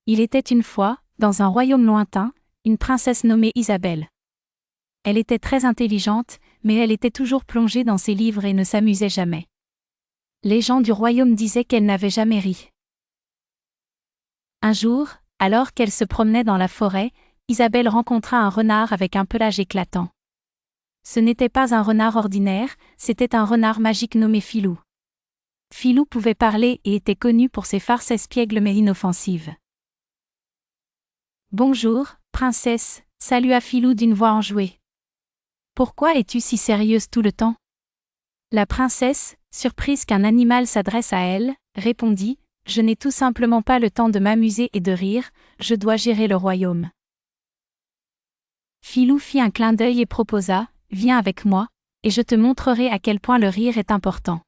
Il était une fois, dans un royaume lointain, une princesse nommée Isabelle. Elle était très intelligente, mais elle était toujours plongée dans ses livres et ne s'amusait jamais. Les gens du royaume disaient qu'elle n'avait jamais ri. Un jour, alors qu'elle se promenait dans la forêt, Isabelle rencontra un renard avec un pelage éclatant. Ce n'était pas un renard ordinaire, c'était un renard magique nommé Filou. Filou pouvait parler et était connu pour ses farces espiègles mais inoffensives. « Bonjour, princesse », salua Filou d'une voix enjouée. « Pourquoi es-tu si sérieuse tout le temps ?» La princesse, surprise qu'un animal s'adresse à elle, répondit « Je n'ai tout simplement pas le temps de m'amuser et de rire, je dois gérer le royaume. » Filou fit un clin d'œil et proposa « Viens avec moi, et je te montrerai à quel point le rire est important. »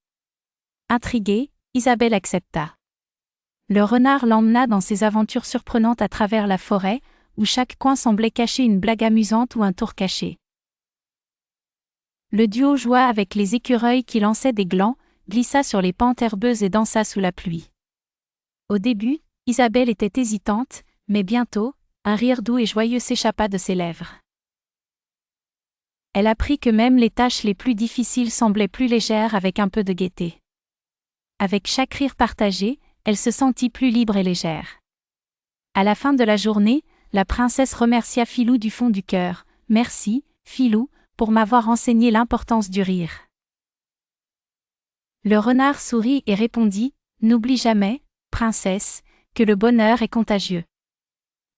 Intriguée, Isabelle accepta. Le renard l'emmena dans ses aventures surprenantes à travers la forêt, où chaque coin semblait cacher une blague amusante ou un tour caché. Le duo joua avec les écureuils qui lançaient des glands, glissa sur les pentes herbeuses et dansa sous la pluie. Au début, Isabelle était hésitante, mais bientôt, un rire doux et joyeux s'échappa de ses lèvres. Elle apprit que même les tâches les plus difficiles semblaient plus légères avec un peu de gaieté. Avec chaque rire partagé, elle se sentit plus libre et légère. À la fin de la journée, la princesse remercia Filou du fond du cœur. « Merci, Filou, pour m'avoir enseigné l'importance du rire. » Le renard sourit et répondit « N'oublie jamais, princesse, que le bonheur est contagieux.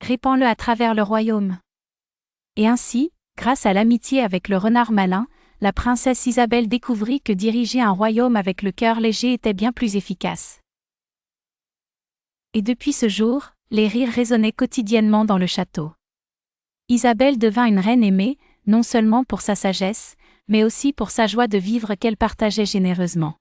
Répands-le à travers le royaume. » Et ainsi, grâce à l'amitié avec le renard malin, la princesse Isabelle découvrit que diriger un royaume avec le cœur léger était bien plus efficace. Et depuis ce jour, les rires résonnaient quotidiennement dans le château. Isabelle devint une reine aimée, non seulement pour sa sagesse, mais aussi pour sa joie de vivre qu'elle partageait généreusement.